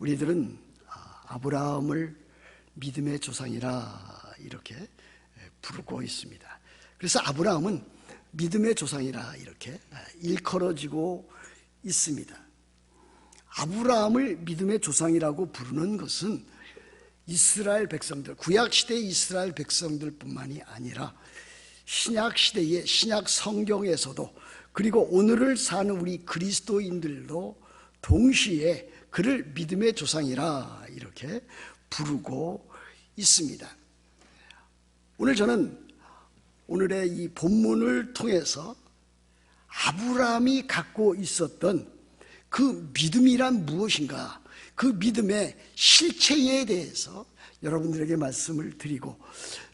우리들은 아브라함을 믿음의 조상이라 이렇게 부르고 있습니다. 그래서 아브라함은 믿음의 조상이라 이렇게 일컬어지고 있습니다. 아브라함을 믿음의 조상이라고 부르는 것은 이스라엘 백성들, 구약시대의 이스라엘 백성들뿐만이 아니라 신약시대의 신약 성경에서도, 그리고 오늘을 사는 우리 그리스도인들도 동시에 그를 믿음의 조상이라 이렇게 부르고 있습니다. 오늘 저는 오늘의 이 본문을 통해서 아브라함이 갖고 있었던 그 믿음이란 무엇인가, 그 믿음의 실체에 대해서 여러분들에게 말씀을 드리고,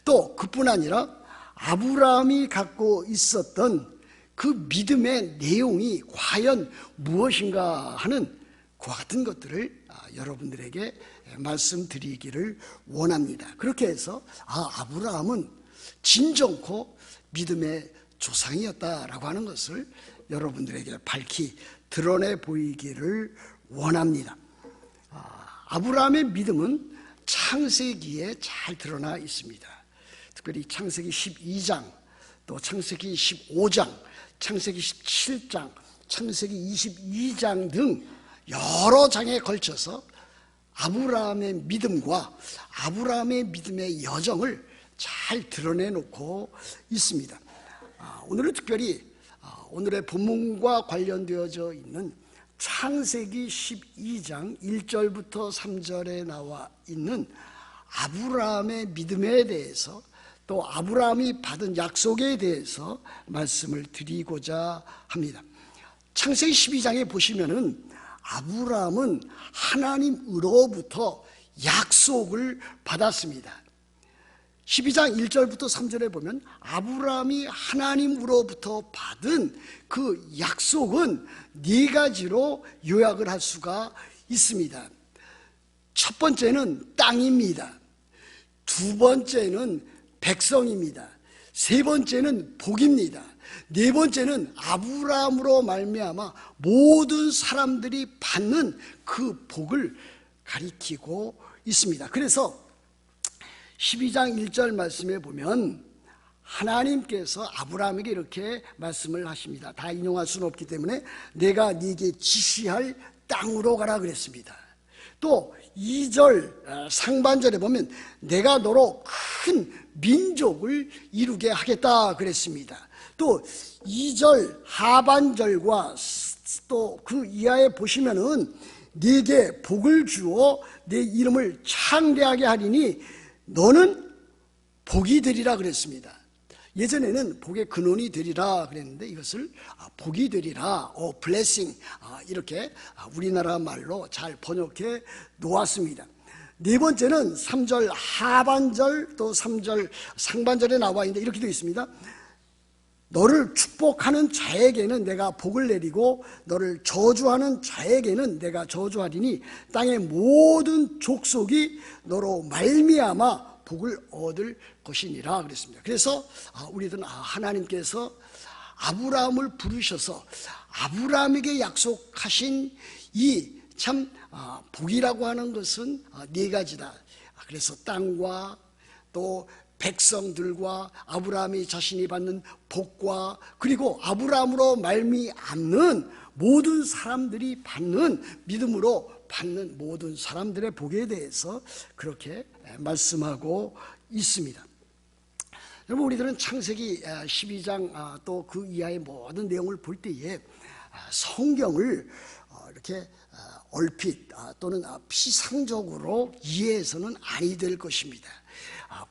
또 그뿐 아니라 아브라함이 갖고 있었던 그 믿음의 내용이 과연 무엇인가 하는 그와 같은 것들을 여러분들에게 말씀드리기를 원합니다. 그렇게 해서 아브라함은 진정코 믿음의 조상이었다라고 하는 것을 여러분들에게 밝히 드러내 보이기를 원합니다. 아브라함의 믿음은 창세기에 잘 드러나 있습니다. 특별히 창세기 12장, 또 창세기 15장, 창세기 17장, 창세기 22장 등 여러 장에 걸쳐서 아브라함의 믿음과 아브라함의 믿음의 여정을 잘 드러내놓고 있습니다. 오늘은 특별히 오늘의 본문과 관련되어져 있는 창세기 12장 1절부터 3절에 나와 있는 아브라함의 믿음에 대해서, 또 아브라함이 받은 약속에 대해서 말씀을 드리고자 합니다. 창세기 12장에 보시면은 아브라함은 하나님으로부터 약속을 받았습니다. 12장 1절부터 3절에 보면 아브라함이 하나님으로부터 받은 그 약속은 네 가지로 요약을 할 수가 있습니다. 첫 번째는 땅입니다. 두 번째는 백성입니다. 세 번째는 복입니다. 네 번째는 아브라함으로 말미암아 모든 사람들이 받는 그 복을 가리키고 있습니다. 그래서 12장 1절 말씀에 보면 하나님께서 아브라함에게 이렇게 말씀을 하십니다. 다 인용할 수는 없기 때문에 내가 네게 지시할 땅으로 가라 그랬습니다. 또 2절 상반절에 보면 내가 너로 큰 민족을 이루게 하겠다 그랬습니다. 또 2절 하반절과 또 그 이하에 보시면은 네게 복을 주어 내 이름을 창대하게 하리니 너는 복이 되리라 그랬습니다. 예전에는 복의 근원이 되리라 그랬는데 이것을 복이 되리라, blessing 이렇게 우리나라 말로 잘 번역해 놓았습니다. 네 번째는 3절 하반절 또 3절 상반절에 나와 있는데 이렇게 되어 있습니다. 너를 축복하는 자에게는 내가 복을 내리고 너를 저주하는 자에게는 내가 저주하리니 땅의 모든 족속이 너로 말미암아 복을 얻을 것이니라 그랬습니다. 그래서 우리들은 하나님께서 아브라함을 부르셔서 아브라함에게 약속하신 이 참 복이라고 하는 것은 네 가지다. 그래서 땅과 또 백성들과 아브라함이 자신이 받는 복과, 그리고 아브라함으로 말미암는 모든 사람들이 받는, 믿음으로 받는 모든 사람들의 복에 대해서 그렇게 말씀하고 있습니다. 여러분, 우리들은 창세기 12장 또 그 이하의 모든 내용을 볼 때에 성경을 이렇게 얼핏 또는 피상적으로 이해해서는 아니 될 것입니다.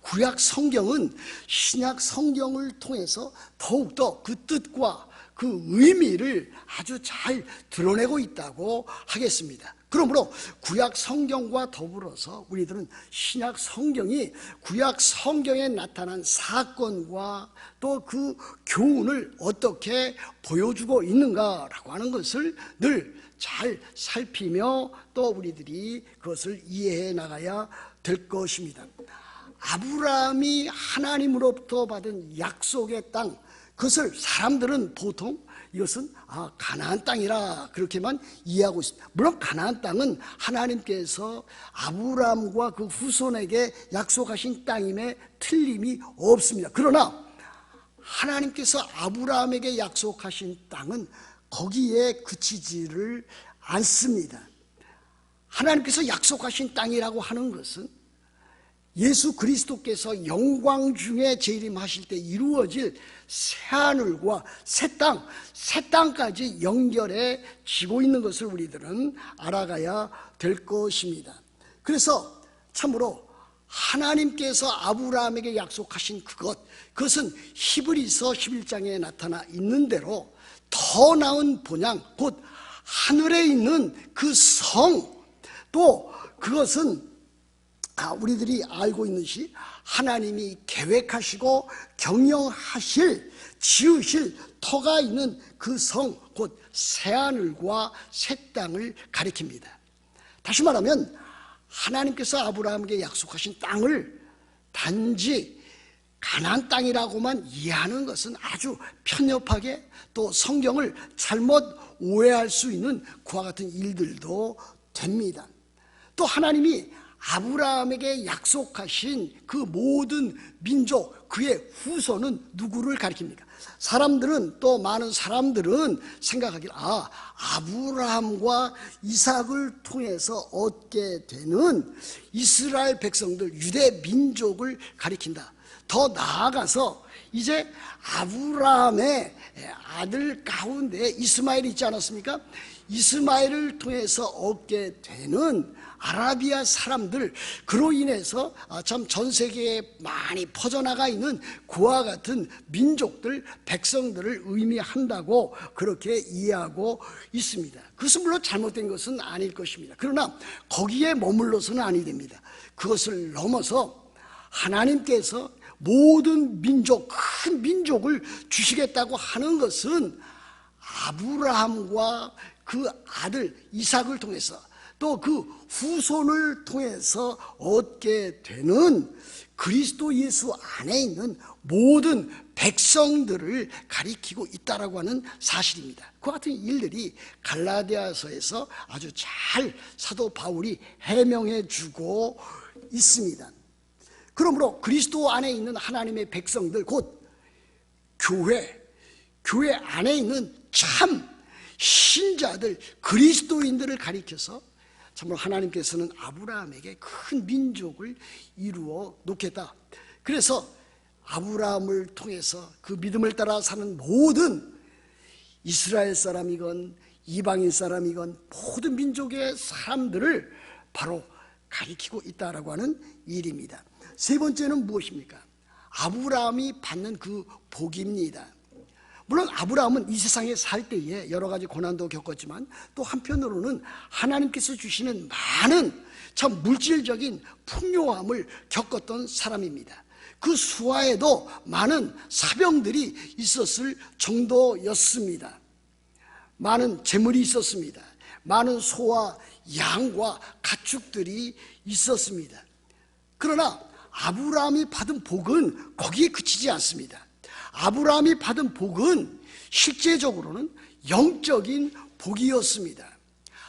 구약 성경은 신약 성경을 통해서 더욱더 그 뜻과 그 의미를 아주 잘 드러내고 있다고 하겠습니다. 그러므로 구약 성경과 더불어서 우리들은 신약 성경이 구약 성경에 나타난 사건과 또 그 교훈을 어떻게 보여주고 있는가라고 하는 것을 늘 잘 살피며 또 우리들이 그것을 이해해 나가야 될 것입니다. 아브라함이 하나님으로부터 받은 약속의 땅, 그것을 사람들은 보통 이것은 가나안 땅이라 그렇게만 이해하고 있습니다. 물론 가나안 땅은 하나님께서 아브라함과 그 후손에게 약속하신 땅임에 틀림이 없습니다. 그러나 하나님께서 아브라함에게 약속하신 땅은 거기에 그치지를 않습니다. 하나님께서 약속하신 땅이라고 하는 것은 예수 그리스도께서 영광 중에 재림하실 때 이루어질 새하늘과 새 땅까지 연결해 지고 있는 것을 우리들은 알아가야 될 것입니다. 그래서 참으로 하나님께서 아브라함에게 약속하신 그것은 히브리서 11장에 나타나 있는 대로 더 나은 본향, 곧 하늘에 있는 그 성, 또 그것은 우리들이 알고 있는 것이 하나님이 계획하시고 경영하실, 지으실 터가 있는 그 성, 곧 새하늘과 새 땅을 가리킵니다. 다시 말하면 하나님께서 아브라함에게 약속하신 땅을 단지 가나안 땅이라고만 이해하는 것은 아주 편협하게, 또 성경을 잘못 오해할 수 있는 그와 같은 일들도 됩니다. 또 하나님이 아브라함에게 약속하신 그 모든 민족, 그의 후손은 누구를 가리킵니까? 사람들은, 또 많은 사람들은 생각하기를 아브라함과 이삭을 통해서 얻게 되는 이스라엘 백성들, 유대 민족을 가리킨다. 더 나아가서 이제 아브라함의 아들 가운데 이스마엘이 있지 않았습니까? 이스마엘을 통해서 얻게 되는 아라비아 사람들, 그로 인해서 참 전 세계에 많이 퍼져나가 있는 그와 같은 민족들, 백성들을 의미한다고 그렇게 이해하고 있습니다. 그것은 물론 잘못된 것은 아닐 것입니다. 그러나 거기에 머물러서는 아니 됩니다. 그것을 넘어서 하나님께서 모든 민족, 큰 민족을 주시겠다고 하는 것은 아브라함과 그 아들 이삭을 통해서, 또 그 후손을 통해서 얻게 되는 그리스도 예수 안에 있는 모든 백성들을 가리키고 있다라고 하는 사실입니다. 그 같은 일들이 갈라디아서에서 아주 잘 사도 바울이 해명해 주고 있습니다. 그러므로 그리스도 안에 있는 하나님의 백성들, 곧 교회 안에 있는 참 신자들, 그리스도인들을 가리켜서 참으로 하나님께서는 아브라함에게 큰 민족을 이루어 놓겠다. 그래서 아브라함을 통해서 그 믿음을 따라 사는 모든 이스라엘 사람이건 이방인 사람이건 모든 민족의 사람들을 바로 가리키고 있다라고 하는 일입니다. 세 번째는 무엇입니까? 아브라함이 받는 그 복입니다. 물론 아브라함은 이 세상에 살 때에 여러 가지 고난도 겪었지만, 또 한편으로는 하나님께서 주시는 많은 참 물질적인 풍요함을 겪었던 사람입니다. 그 수하에도 많은 사병들이 있었을 정도였습니다. 많은 재물이 있었습니다. 많은 소와 양과 가축들이 있었습니다. 그러나 아브라함이 받은 복은 거기에 그치지 않습니다. 아브라함이 받은 복은 실제적으로는 영적인 복이었습니다.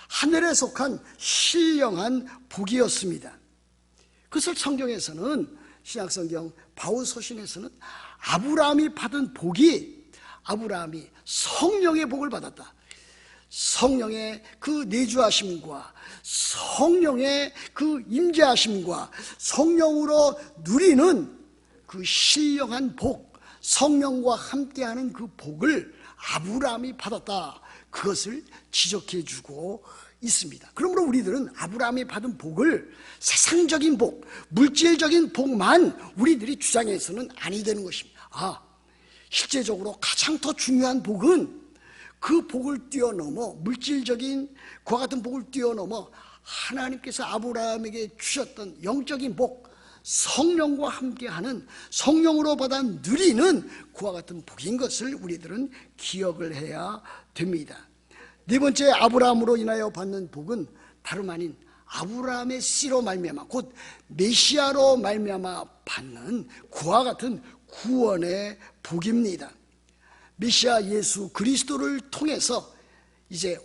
하늘에 속한 신령한 복이었습니다. 그것을 성경에서는, 신약성경 바울서신에서는 아브라함이 받은 복이, 아브라함이 성령의 복을 받았다, 성령의 그 내주하심과 성령의 그 임재하심과 성령으로 누리는 그 신령한 복, 성령과 함께하는 그 복을 아브라함이 받았다, 그것을 지적해 주고 있습니다. 그러므로 우리들은 아브라함이 받은 복을 세상적인 복, 물질적인 복만 우리들이 주장해서는 아니 되는 것입니다. 실제적으로 가장 더 중요한 복은 그 복을 뛰어넘어, 물질적인 그와 같은 복을 뛰어넘어 하나님께서 아브라함에게 주셨던 영적인 복, 성령과 함께하는, 성령으로 받아 누리는 그와 같은 복인 것을 우리들은 기억을 해야 됩니다. 네 번째, 아브라함으로 인하여 받는 복은 다름 아닌 아브라함의 씨로 말미암아, 곧 메시아로 말미암아 받는 그와 같은 구원의 복입니다. 메시아 예수 그리스도를 통해서 이제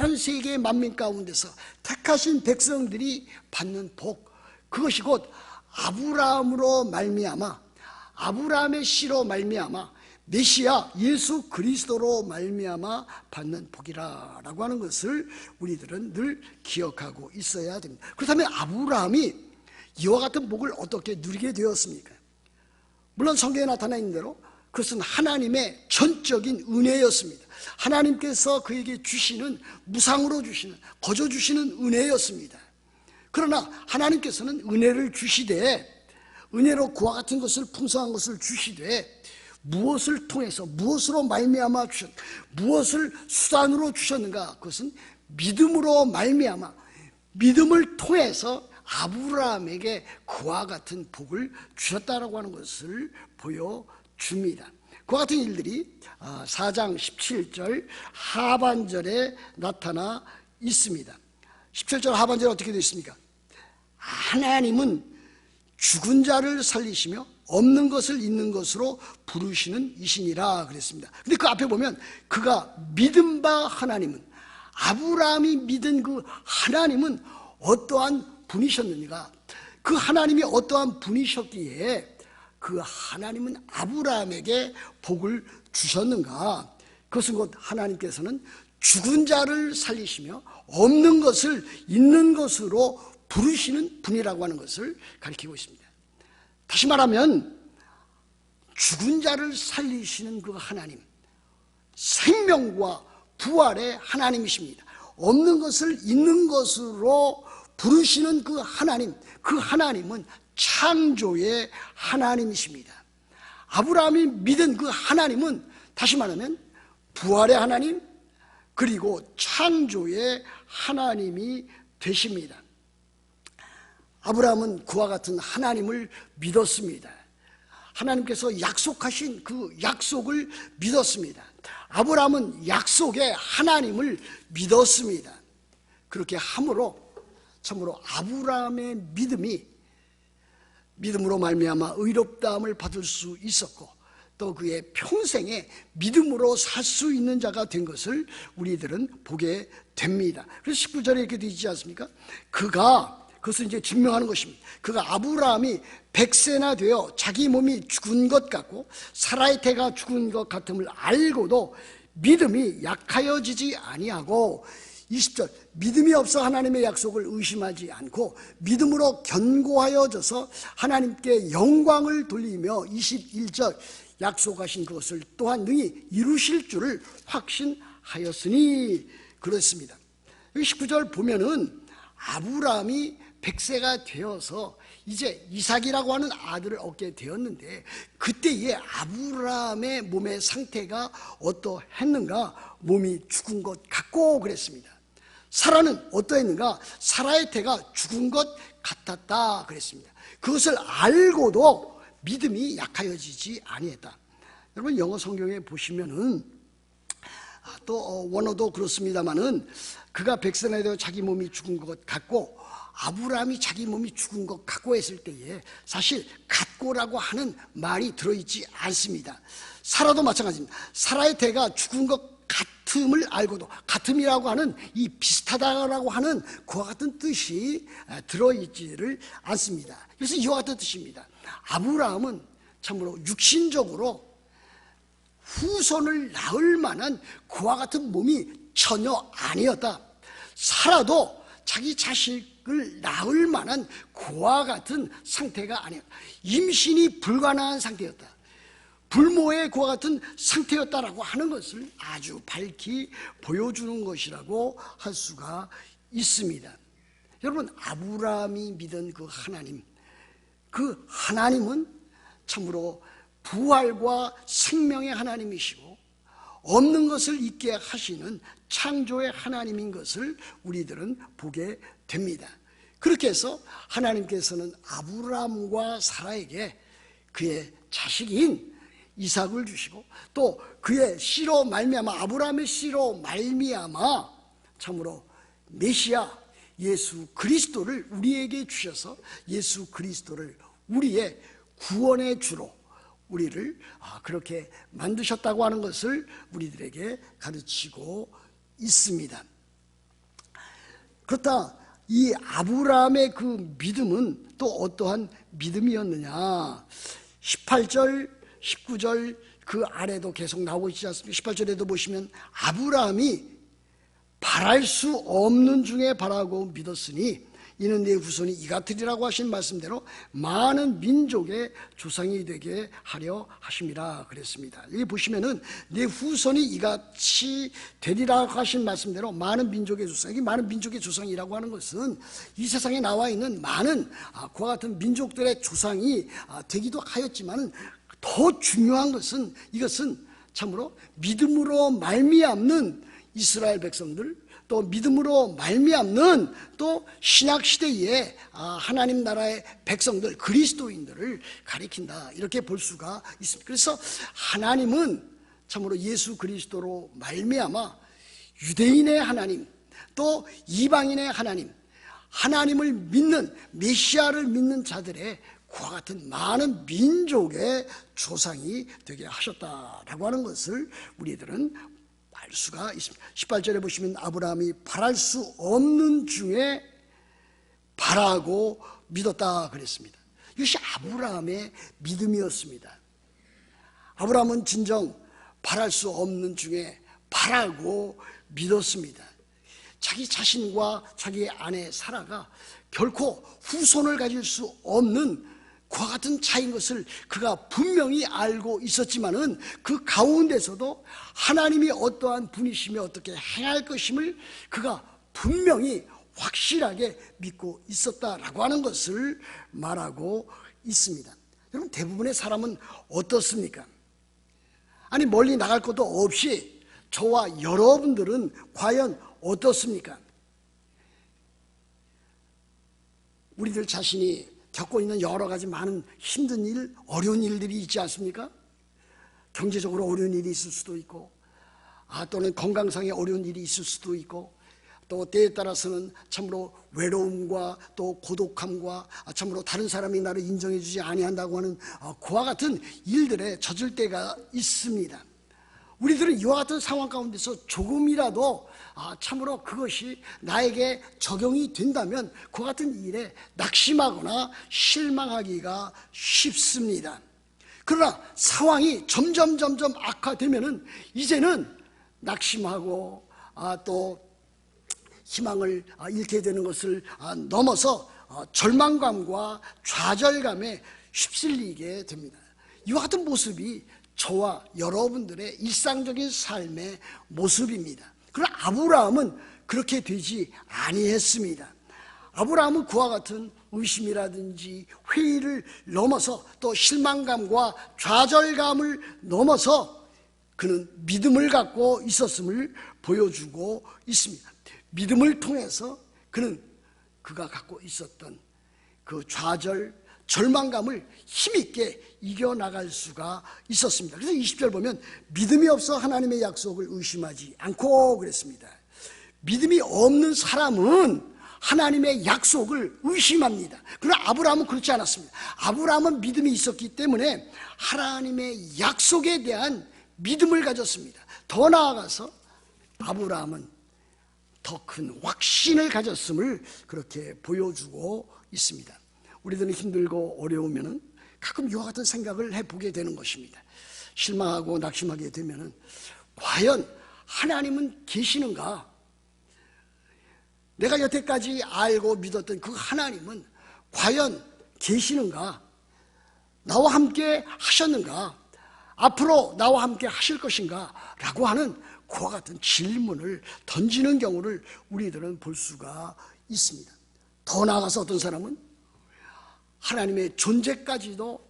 온 세계 만민 가운데서 택하신 백성들이 받는 복, 그것이 곧 아브라함으로 말미암아, 아브라함의 씨로 말미암아 메시아 예수 그리스도로 말미암아 받는 복이라고 하는 것을 우리들은 늘 기억하고 있어야 됩니다. 그렇다면 아브라함이 이와 같은 복을 어떻게 누리게 되었습니까? 물론 성경에 나타나 있는 대로 그것은 하나님의 전적인 은혜였습니다. 하나님께서 그에게 주시는, 무상으로 주시는, 거저 주시는 은혜였습니다. 그러나 하나님께서는 은혜를 주시되, 은혜로 그와 같은 것을, 풍성한 것을 주시되 무엇을 통해서, 무엇으로 말미암아 무엇을 수단으로 주셨는가? 그것은 믿음으로 말미암아, 믿음을 통해서 아브라함에게 그와 같은 복을 주셨다라고 하는 것을 보여줍니다. 그와 같은 일들이 4장 17절 하반절에 나타나 있습니다. 17절 하반절에 어떻게 되어 있습니까? 하나님은 죽은 자를 살리시며 없는 것을 있는 것으로 부르시는 이신이라 그랬습니다. 근데 그 앞에 보면 그가 믿은 바 하나님은, 아브라함이 믿은 그 하나님은 어떠한 분이셨느니가, 그 하나님이 어떠한 분이셨기에 그 하나님은 아브라함에게 복을 주셨는가? 그것은 곧 하나님께서는 죽은 자를 살리시며 없는 것을 있는 것으로 부르시는 분이라고 하는 것을 가리키고 있습니다. 다시 말하면 죽은 자를 살리시는 그 하나님, 생명과 부활의 하나님이십니다. 없는 것을 있는 것으로 부르시는 그 하나님, 그 하나님은 창조의 하나님이십니다. 아브라함이 믿은 그 하나님은 다시 말하면 부활의 하나님, 그리고 창조의 하나님이 되십니다. 아브라함은 그와 같은 하나님을 믿었습니다. 하나님께서 약속하신 그 약속을 믿었습니다. 아브라함은 약속의 하나님을 믿었습니다. 그렇게 함으로 참으로 아브라함의 믿음으로 말미암아 의롭다함을 받을 수 있었고, 또 그의 평생에 믿음으로 살 수 있는 자가 된 것을 우리들은 보게 됩니다. 그래서 19절에 이렇게 되지 않습니까? 그것을 이제 증명하는 것입니다. 그가 아브라함이 100세나 되어 자기 몸이 죽은 것 같고 사라의 태가 죽은 것 같음을 알고도 믿음이 약하여지지 아니하고, 20절 믿음이 없어 하나님의 약속을 의심하지 않고 믿음으로 견고하여져서 하나님께 영광을 돌리며, 21절 약속하신 그것을 또한 능히 이루실 줄을 확신하였으니 그렇습니다. 여기 19절 보면은 아브라함이 100세가 되어서 이제 이삭이라고 하는 아들을 얻게 되었는데, 그때의 아브라함의 몸의 상태가 어떠했는가? 몸이 죽은 것 같고 그랬습니다. 사라는 어떠했는가? 사라의 태가 죽은 것 같았다 그랬습니다. 그것을 알고도 믿음이 약하여지지 아니했다. 여러분 영어 성경에 보시면은 또 원어도 그렇습니다만은 그가 100세나 되어 자기 몸이 죽은 것 같고, 아브라함이 자기 몸이 죽은 것 같고 했을 때에 사실 같고라고 하는 말이 들어있지 않습니다. 사라도 마찬가지입니다. 사라의 태가 죽은 것 같음을 알고도, 같음이라고 하는 이 비슷하다라고 하는 그와 같은 뜻이 들어있지를 않습니다. 그래서 이와 같은 뜻입니다. 아브라함은 참으로 육신적으로 후손을 낳을 만한 그와 같은 몸이 전혀 아니었다. 사라도 자기 자식을 낳을 만한 그와 같은 상태가 아니었다. 임신이 불가능한 상태였다. 불모의 그와 같은 상태였다라고 하는 것을 아주 밝히 보여주는 것이라고 할 수가 있습니다. 여러분, 아브라함이 믿은 그 하나님, 그 하나님은 참으로 부활과 생명의 하나님이시고 없는 것을 있게 하시는 창조의 하나님인 것을 우리들은 보게 됩니다. 그렇게 해서 하나님께서는 아브라함과 사라에게 그의 자식인 이삭을 주시고, 또 그의 씨로 말미암아, 아브라함의 씨로 말미암아 참으로 메시아 예수 그리스도를 우리에게 주셔서 예수 그리스도를 우리의 구원의 주로, 우리를 그렇게 만드셨다고 하는 것을 우리들에게 가르치고 있습니다. 그렇다 이 아브라함의 그 믿음은 또 어떠한 믿음이었느냐? 18절, 19절 그 아래도 계속 나오고 있지 않습니까? 18절에도 보시면 아브라함이 바랄 수 없는 중에 바라고 믿었으니 이는 내 후손이 이같으리라고 하신 말씀대로 많은 민족의 조상이 되게 하려 하심이라 그랬습니다. 여기 보시면은 내 후손이 이같이 되리라고 하신 말씀대로 많은 민족의 조상, 이 많은 민족의 조상이라고 하는 것은 이 세상에 나와 있는 많은 그와 같은 민족들의 조상이 되기도 하였지만 더 중요한 것은 이것은 참으로 믿음으로 말미암는 이스라엘 백성들, 또 믿음으로 말미암는 또 신약시대의 하나님 나라의 백성들, 그리스도인들을 가리킨다, 이렇게 볼 수가 있습니다. 그래서 하나님은 참으로 예수 그리스도로 말미암아 유대인의 하나님, 또 이방인의 하나님, 하나님을 믿는 메시아를 믿는 자들의 그와 같은 많은 민족의 조상이 되게 하셨다라고 하는 것을 우리들은 알 수가 있습니다. 18절에 보시면 아브라함이 바랄 수 없는 중에 바라고 믿었다 그랬습니다. 이것이 아브라함의 믿음이었습니다. 아브라함은 진정 바랄 수 없는 중에 바라고 믿었습니다. 자기 자신과 자기의 아내 사라가 결코 후손을 가질 수 없는 그와 같은 차이인 것을 그가 분명히 알고 있었지만은 그 가운데서도 하나님이 어떠한 분이시며 어떻게 행할 것임을 그가 분명히 확실하게 믿고 있었다라고 하는 것을 말하고 있습니다. 여러분, 대부분의 사람은 어떻습니까? 아니, 멀리 나갈 것도 없이 저와 여러분들은 과연 어떻습니까? 우리들 자신이 겪고 있는 여러 가지 많은 힘든 일, 어려운 일들이 있지 않습니까? 경제적으로 어려운 일이 있을 수도 있고, 또는 건강상의 어려운 일이 있을 수도 있고, 또 때에 따라서는 참으로 외로움과 또 고독함과 참으로 다른 사람이 나를 인정해 주지 아니한다고 하는 그와 같은 일들에 젖을 때가 있습니다. 우리들은 이와 같은 상황 가운데서 조금이라도 참으로 그것이 나에게 적용이 된다면 그와 같은 일에 낙심하거나 실망하기가 쉽습니다. 그러나 상황이 점점 악화되면은 이제는 낙심하고 또 희망을 잃게 되는 것을 넘어서 절망감과 좌절감에 휩쓸리게 됩니다. 이와 같은 모습이 저와 여러분들의 일상적인 삶의 모습입니다. 그러나 아브라함은 그렇게 되지 아니했습니다. 아브라함은 그와 같은 의심이라든지 회의를 넘어서 또 실망감과 좌절감을 넘어서 그는 믿음을 갖고 있었음을 보여주고 있습니다. 믿음을 통해서 그가 갖고 있었던 그 좌절, 절망감을 힘있게 이겨나갈 수가 있었습니다. 그래서 20절 보면 믿음이 없어 하나님의 약속을 의심하지 않고 그랬습니다. 믿음이 없는 사람은 하나님의 약속을 의심합니다. 그러나 아브라함은 그렇지 않았습니다. 아브라함은 믿음이 있었기 때문에 하나님의 약속에 대한 믿음을 가졌습니다. 더 나아가서 아브라함은 더 큰 확신을 가졌음을 그렇게 보여주고 있습니다. 우리들은 힘들고 어려우면은 가끔 이와 같은 생각을 해보게 되는 것입니다. 실망하고 낙심하게 되면은 과연 하나님은 계시는가? 내가 여태까지 알고 믿었던 그 하나님은 과연 계시는가? 나와 함께 하셨는가? 앞으로 나와 함께 하실 것인가? 라고 하는 그와 같은 질문을 던지는 경우를 우리들은 볼 수가 있습니다. 더 나아가서 어떤 사람은 하나님의 존재까지도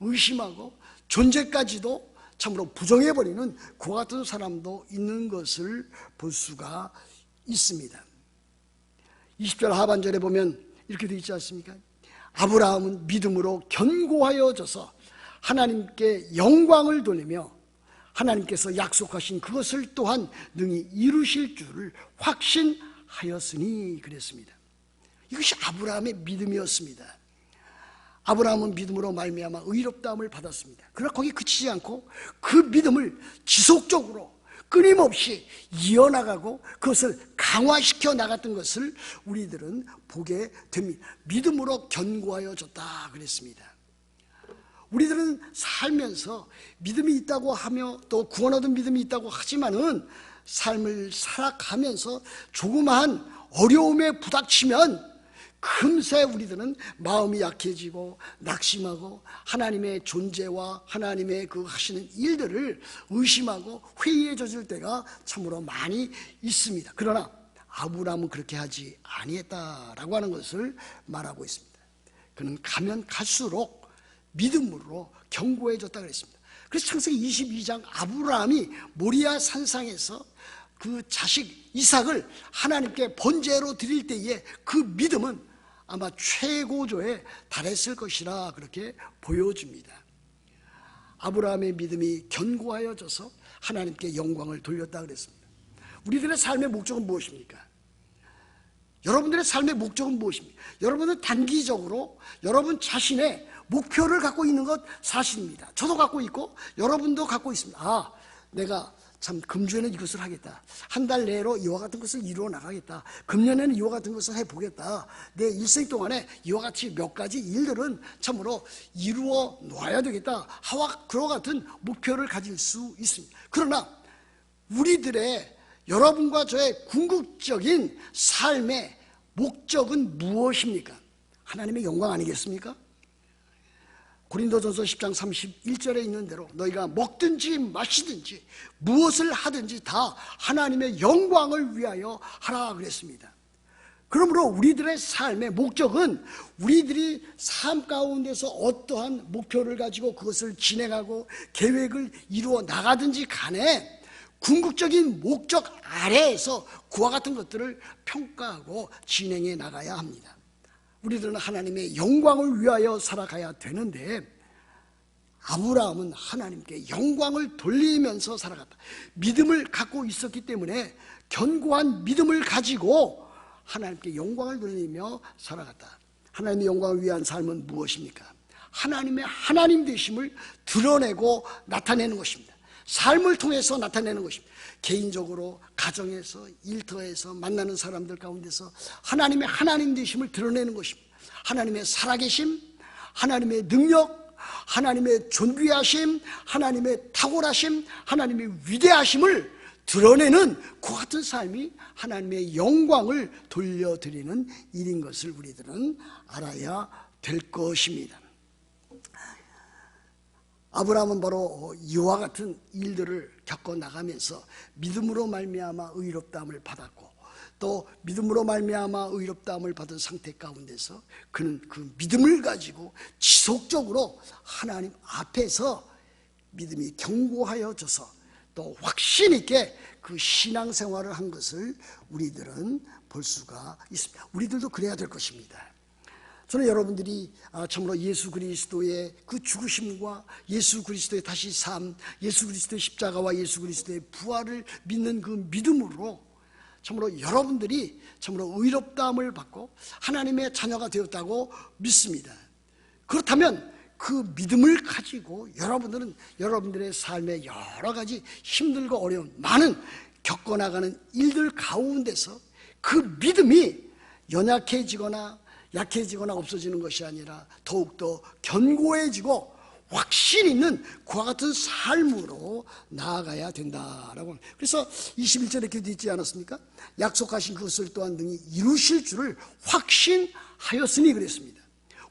의심하고 존재까지도 참으로 부정해버리는 그와 같은 사람도 있는 것을 볼 수가 있습니다. 20절 하반절에 보면 이렇게 되어 있지 않습니까? 아브라함은 믿음으로 견고하여져서 하나님께 영광을 돌리며 하나님께서 약속하신 그것을 또한 능히 이루실 줄을 확신하였으니 그랬습니다. 이것이 아브라함의 믿음이었습니다. 아브라함은 믿음으로 말미암아 의롭다함을 받았습니다. 그러나 거기 그치지 않고 그 믿음을 지속적으로 끊임없이 이어나가고 그것을 강화시켜 나갔던 것을 우리들은 보게 됩니다. 믿음으로 견고하여 졌다 그랬습니다. 우리들은 살면서 믿음이 있다고 하며 또 구원 얻은 믿음이 있다고 하지만은 삶을 살아가면서 조그마한 어려움에 부닥치면 금세 우리들은 마음이 약해지고 낙심하고 하나님의 존재와 하나님의 그 하시는 일들을 의심하고 회의에 젖을 때가 참으로 많이 있습니다. 그러나 아브라함은 그렇게 하지 아니했다라고 하는 것을 말하고 있습니다. 그는 가면 갈수록 믿음으로 견고해졌다 그랬습니다. 그래서 창세기 22장 아브라함이 모리아 산상에서 그 자식 이삭을 하나님께 번제로 드릴 때에 그 믿음은 아마 최고조에 달했을 것이라 그렇게 보여집니다. 아브라함의 믿음이 견고하여져서 하나님께 영광을 돌렸다 그랬습니다. 우리들의 삶의 목적은 무엇입니까? 여러분들의 삶의 목적은 무엇입니까? 여러분은 단기적으로 여러분 자신의 목표를 갖고 있는 것 사실입니다. 저도 갖고 있고 여러분도 갖고 있습니다. 내가 참 금주에는 이것을 하겠다. 한 달 내로 이와 같은 것을 이루어 나가겠다. 금년에는 이와 같은 것을 해보겠다. 내 일생 동안에 이와 같이 몇 가지 일들은 참으로 이루어 놓아야 되겠다. 하와 그와 같은 목표를 가질 수 있습니다. 그러나 우리들의 여러분과 저의 궁극적인 삶의 목적은 무엇입니까? 하나님의 영광 아니겠습니까? 고린도전서 10장 31절에 있는 대로 너희가 먹든지 마시든지 무엇을 하든지 다 하나님의 영광을 위하여 하라 그랬습니다. 그러므로 우리들의 삶의 목적은 우리들이 삶 가운데서 어떠한 목표를 가지고 그것을 진행하고 계획을 이루어 나가든지 간에 궁극적인 목적 아래에서 그와 같은 것들을 평가하고 진행해 나가야 합니다. 우리들은 하나님의 영광을 위하여 살아가야 되는데 아브라함은 하나님께 영광을 돌리면서 살아갔다. 믿음을 갖고 있었기 때문에 견고한 믿음을 가지고 하나님께 영광을 돌리며 살아갔다. 하나님의 영광을 위한 삶은 무엇입니까? 하나님의 하나님 되심을 드러내고 나타내는 것입니다. 삶을 통해서 나타내는 것입니다. 개인적으로 가정에서 일터에서 만나는 사람들 가운데서 하나님의 하나님 되심을 드러내는 것입니다. 하나님의 살아계심, 하나님의 능력, 하나님의 존귀하심, 하나님의 탁월하심, 하나님의 위대하심을 드러내는 그 같은 삶이 하나님의 영광을 돌려드리는 일인 것을 우리들은 알아야 될 것입니다. 아브라함은 바로 이와 같은 일들을 겪어나가면서 믿음으로 말미암아 의롭다함을 받았고 또 믿음으로 말미암아 의롭다함을 받은 상태 가운데서 그는 그 믿음을 가지고 지속적으로 하나님 앞에서 믿음이 견고하여져서 또 확신 있게 그 신앙생활을 한 것을 우리들은 볼 수가 있습니다. 우리들도 그래야 될 것입니다. 저는 여러분들이 참으로 예수 그리스도의 그 죽으심과 예수 그리스도의 다시 삶, 예수 그리스도의 십자가와 예수 그리스도의 부활을 믿는 그 믿음으로 참으로 여러분들이 참으로 의롭다함을 받고 하나님의 자녀가 되었다고 믿습니다. 그렇다면 그 믿음을 가지고 여러분들은 여러분들의 삶의 여러 가지 힘들고 어려운 많은 겪어나가는 일들 가운데서 그 믿음이 연약해지거나 약해지거나 없어지는 것이 아니라 더욱더 견고해지고 확신 있는 그와 같은 삶으로 나아가야 된다라고 합니다. 그래서 21절에 이렇게 되어 있지 않았습니까? 약속하신 그것을 또한 능히 이루실 줄을 확신하였으니 그랬습니다.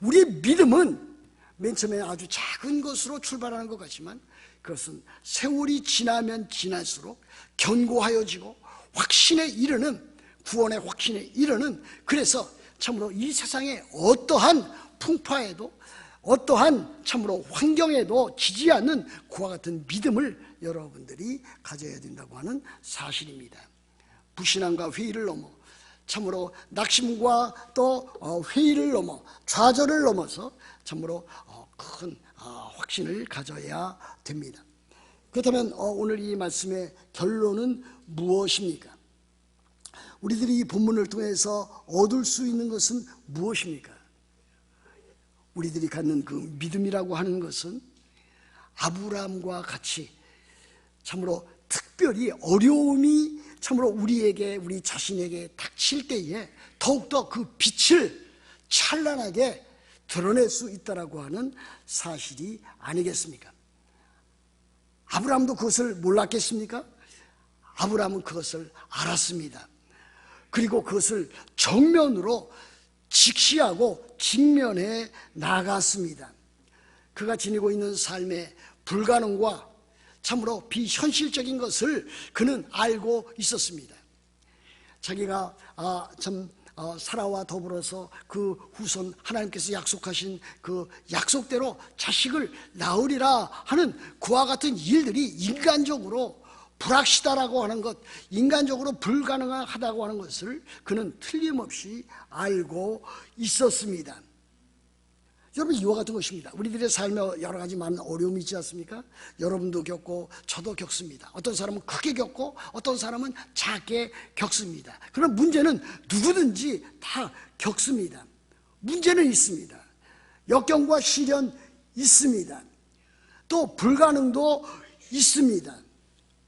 우리의 믿음은 맨 처음에 아주 작은 것으로 출발하는 것 같지만 그것은 세월이 지나면 지날수록 견고하여지고 확신에 이르는 구원의 확신에 이르는 그래서 참으로 이 세상의 어떠한 풍파에도 어떠한 참으로 환경에도 지지 않는 그와 같은 믿음을 여러분들이 가져야 된다고 하는 사실입니다. 불신앙과 회의를 넘어 참으로 낙심과 또 회의를 넘어 좌절을 넘어서 참으로 큰 확신을 가져야 됩니다. 그렇다면 오늘 이 말씀의 결론은 무엇입니까? 우리들이 이 본문을 통해서 얻을 수 있는 것은 무엇입니까? 우리들이 갖는 그 믿음이라고 하는 것은 아브라함과 같이 참으로 특별히 어려움이 참으로 우리에게, 우리 자신에게 닥칠 때에 더욱더 그 빛을 찬란하게 드러낼 수 있다라고 하는 사실이 아니겠습니까? 아브라함도 그것을 몰랐겠습니까? 아브라함은 그것을 알았습니다. 그리고 그것을 정면으로 직시하고 직면해 나갔습니다. 그가 지니고 있는 삶의 불가능과 참으로 비현실적인 것을 그는 알고 있었습니다. 자기가 사라와 더불어서 그 후손 하나님께서 약속하신 그 약속대로 자식을 낳으리라 하는 그와 같은 일들이 인간적으로 불확실하다고 하는 것, 인간적으로 불가능하다고 하는 것을 그는 틀림없이 알고 있었습니다. 여러분, 이와 같은 것입니다. 우리들의 삶에 여러 가지 많은 어려움이 있지 않습니까? 여러분도 겪고 저도 겪습니다. 어떤 사람은 크게 겪고 어떤 사람은 작게 겪습니다. 그런 문제는 누구든지 다 겪습니다. 문제는 있습니다. 역경과 시련 있습니다. 또 불가능도 있습니다.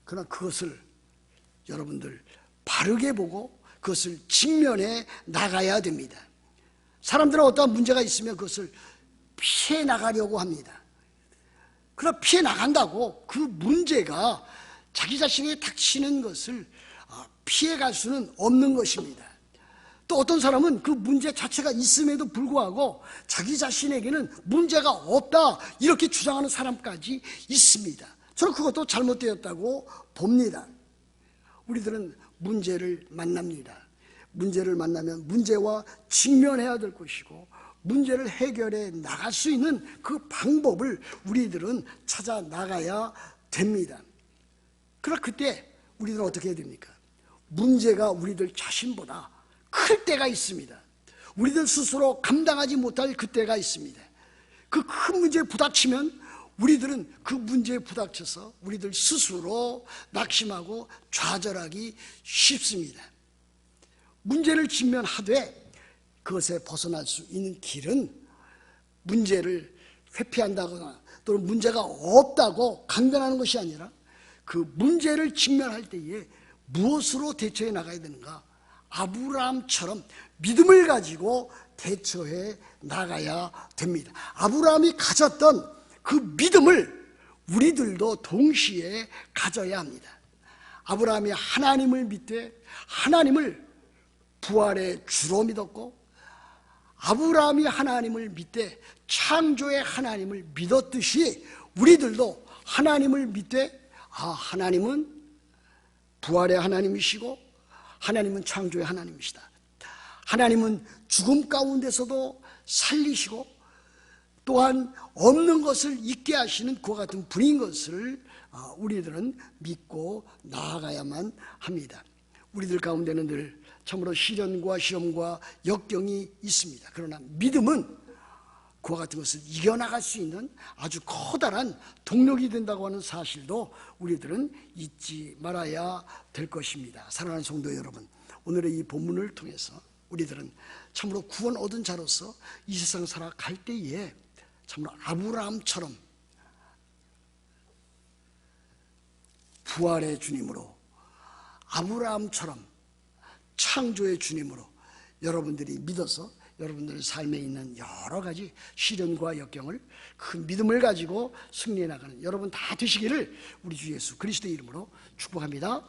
그러나 그것을 여러분들 바르게 보고 그것을 직면해 나가야 됩니다. 사람들은 어떠한 문제가 있으면 그것을 피해 나가려고 합니다. 그러나 피해 나간다고 그 문제가 자기 자신에게 닥치는 것을 피해갈 수는 없는 것입니다. 또 어떤 사람은 그 문제 자체가 있음에도 불구하고 자기 자신에게는 문제가 없다 이렇게 주장하는 사람까지 있습니다. 저는 그것도 잘못되었다고 봅니다. 우리들은 문제를 만납니다. 문제를 만나면 문제와 직면해야 될 것이고 문제를 해결해 나갈 수 있는 그 방법을 우리들은 찾아 나가야 됩니다. 그러나 그때 우리들은 어떻게 해야 됩니까? 문제가 우리들 자신보다 클 때가 있습니다. 우리들 스스로 감당하지 못할 그때가 있습니다. 그 큰 문제에 부닥치면 우리들은 그 문제에 부닥쳐서 우리들 스스로 낙심하고 좌절하기 쉽습니다. 문제를 직면하되 그것에 벗어날 수 있는 길은 문제를 회피한다거나 또는 문제가 없다고 강변하는 것이 아니라 그 문제를 직면할 때에 무엇으로 대처해 나가야 되는가? 아브라함처럼 믿음을 가지고 대처해 나가야 됩니다. 아브라함이 가졌던 그 믿음을 우리들도 동시에 가져야 합니다. 아브라함이 하나님을 믿되 하나님을 부활의 주로 믿었고 아브라함이 하나님을 믿되 창조의 하나님을 믿었듯이 우리들도 하나님을 믿되 하나님은 부활의 하나님이시고 하나님은 창조의 하나님이시다. 하나님은 죽음 가운데서도 살리시고 또한 없는 것을 있게 하시는 그와 같은 분인 것을 우리들은 믿고 나아가야만 합니다. 우리들 가운데는 늘 참으로 시련과 시험과 역경이 있습니다. 그러나 믿음은 그와 같은 것을 이겨나갈 수 있는 아주 커다란 동력이 된다고 하는 사실도 우리들은 잊지 말아야 될 것입니다. 사랑하는 성도 여러분, 오늘의 이 본문을 통해서 우리들은 참으로 구원 얻은 자로서 이 세상 살아갈 때에 참으로 아브라함처럼 부활의 주님으로, 아브라함처럼 창조의 주님으로 여러분들이 믿어서 여러분들의 삶에 있는 여러 가지 시련과 역경을 큰 믿음을 가지고 승리해 나가는 여러분 다 되시기를 우리 주 예수 그리스도의 이름으로 축복합니다.